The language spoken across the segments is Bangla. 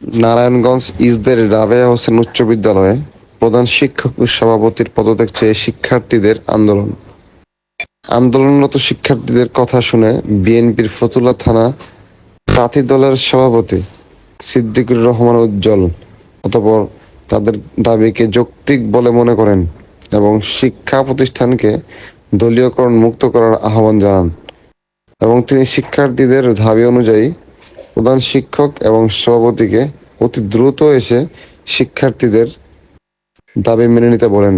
নারায়ণগঞ্জ ইসদের রাবেয়া হোসেন উচ্চ বিদ্যালয়ে প্রধান শিক্ষক ও সভাপতির পদত্যাগ চেয়ে শিক্ষার্থীদের আন্দোলন। আন্দোলনরত শিক্ষার্থীদের কথা শুনে বিএনপির ফতুল্লা থানা তাঁতি দলের সভাপতি সিদ্দিকুর রহমান উজ্জ্বল অতঃপর তাদের দাবিকে যৌক্তিক বলে মনে করেন এবং শিক্ষা প্রতিষ্ঠানকে দলীয়করণ মুক্ত করার আহ্বান জানান এবং তিনি শিক্ষার্থীদের দাবি অনুযায়ী প্রধান শিক্ষক এবং সভাপতিকে অতি দ্রুত এসে শিক্ষার্থীদের দাবি মেনে নিতে বলেন।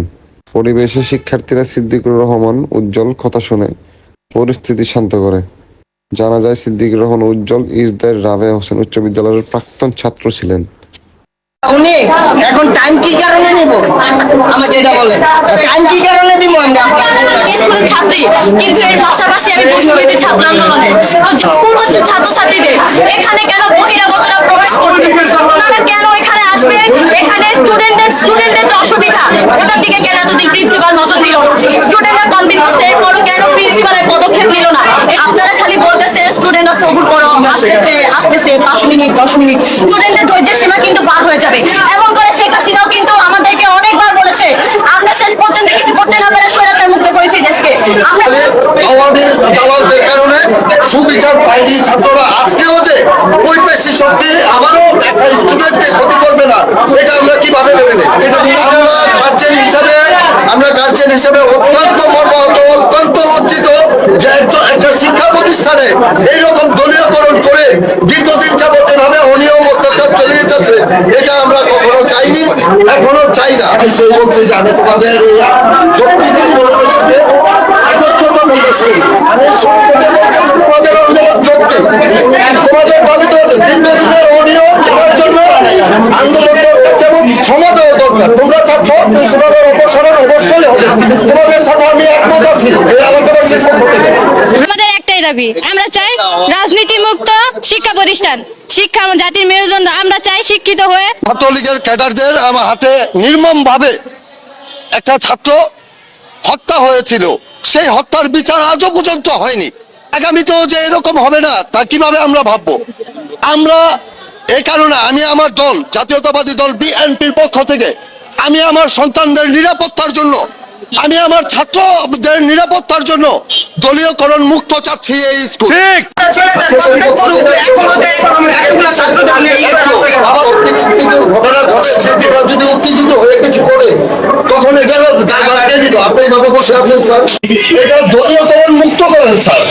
পরিবেশে শিক্ষার্থীরা সিদ্দিকুর রহমান উজ্জ্বল কথা শুনে পরিস্থিতি শান্ত করে। জানা যায়, সিদ্দিকুর রহমান উজ্জ্বল ইসদের রাবেয়া হোসেন উচ্চ বিদ্যালয়ের প্রাক্তন ছাত্র ছিলেন। উনি এখন টাইম কি কারণে নিব আমাকে এটা বলেন, টাইম কি কারণে দিব? আমি স্কুলের ছাত্রী, কিন্তু এর পাশাপাশি আমি বৈষম্যবিরোধী ছাত্র আন্দোলনে স্কুল হচ্ছে ছাত্রছাত্রীদের। এখানে কেন বহিরাগতরা প্রবেশ করবে? ওনারা কেন এখানে আসবে? এখানে স্টুডেন্টদের যে অসুবিধা, ওটার দিকে কেন এতদিন প্রিন্সিপাল নজর দিল? স্টুডেন্টরা কনভিন্স হচ্ছে, এরপরও কেন প্রিন্সিপালের পদক্ষেপ নিল না? আপনারা খালি বলতেছে স্টুডেন্টরা সবুর করো, আসতেছে 5 মিনিট 10 মিনিট, স্টুডেন্টদের ধৈর্যের সীমা কিন্তু পার হয়ে যাবে। এমন করে শেখ হাসিনাও কিন্তু আমাদেরকে অনেকবার বলেছে, আমরা শেষ পর্যন্ত কিছু করতে না পেরে স্বৈরাচার মুক্ত করেছি দেশকে। দালালদের কারণে সুবিচার পায়নি ছাত্ররা। আজকেও যে ওই পেশি শক্তি আবারও একটা স্টুডেন্টকে ক্ষতি করবে না, এটা আমরা কিভাবে ভেবে নেই? আমরা গার্জেন হিসেবে অত্যন্ত মর্মাহত, অত্যন্ত লজ্জিত যে একটা শিক্ষা প্রতিষ্ঠানে এইরকম দলীয়করণ করে দীর্ঘদিন যাবত এভাবে অনিয়ম অত্যাচার চালিয়ে যাচ্ছে, এটা আমরা কখনো চাইনি, এখনো চাই না। সেই বলছে যে আমি তোমাদের যৌক্তিক আন্দোলনের সাথে একত্রতা বলতেছি, আমি তোমাদের আন্দোলন যৌক্তিক, তোমাদের দাবি তো দীর্ঘদিনের অনিয়ম এটার জন্য আন্দোলন দরকার, যেমন সমাজও দরকার। তোমরা চাচ্ছ প্রিন্সিপালের অপসারণ অবশ্যই হবে, তোমাদের সাথে আমি একমত আছি। এই আলোচনার পক্ষ থেকে আমাদের একটাই দাবি, আমরা চাই রাজনীতি মুক্ত শিক্ষা প্রতিষ্ঠান, শিক্ষা আমার জাতির মেরুদণ্ড। আমরা চাই শিক্ষিত হয়ে। ছাত্রলীগের ক্যাডারদের আমার হাতে নির্মম ভাবে একটা ছাত্র হত্যা হয়েছিল, সেই হত্যার বিচার আজও পর্যন্ত হয়নি। আগামীতেও যে এরকম হবে না তা কিভাবে আমরা ভাববো? আমরা এই কারণে আমি আমার দল জাতীয়তাবাদী দল বিএনপির পক্ষ থেকে আমি আমার সন্তানদের নিরাপত্তার জন্য, আমি আমার ছাত্রদের নিরাপত্তার জন্য দলীয়করণ মুক্ত চাচ্ছি এই স্কুল। ঘটনা ঘটেছে, যদি উত্তেজিত হয়ে কিছু করে তখন এটা আপনি ভাবে বসে আছেন স্যার, এটা দলীয়করণ মুক্ত করেন স্যার।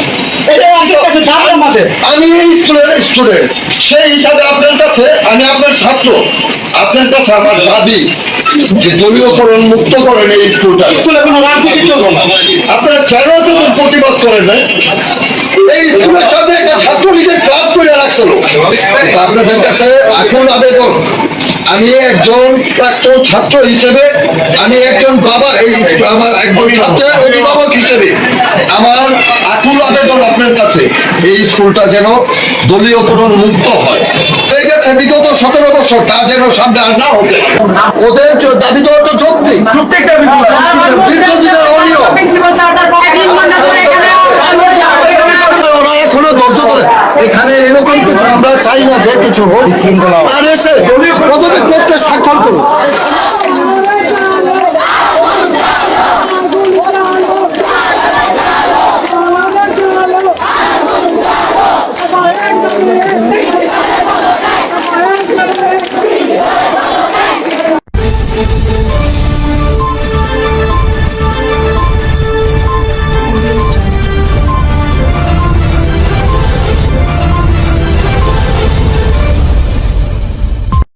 আমি এই স্কুলের স্টুডেন্ট, সেই হিসাবে আপনার কাছে আমি আপনার ছাত্র, আপনার কাছে আমার দাবি যে দলীয়করণ মুক্ত করেন এই স্কুলটা। আপনারা কেন এতদিন প্রতিবাদ করেন না? এই স্কুলের সামনে একটা ছাত্রলীগের ক্লাব করে রাখছিল। আপনাদের কাছে এখন আবেদন, আমি একজন প্রাক্তন ছাত্র হিসেবে, আমি একজন বাবা, এই আমার একজন ছাত্রের অভিভাবক হিসেবে আমার আকুল আবেদন আপনার কাছে, এই স্কুলটা যেন দলীয়করণ মুক্ত হয়। ঠিক আছে, বিগত 17 বছর তা যেন সামনে আর না হতে। ওদের দাবি তো যৌক্তিক, দীর্ঘদিনের অনিয়ম, ওরা এখনো ধৈর্য ধরে। এখানে এরকম কিছু আমরা চাই না যে কিছু হোক, স্যার এসে পদবি করতে স্বাক্ষর করুন।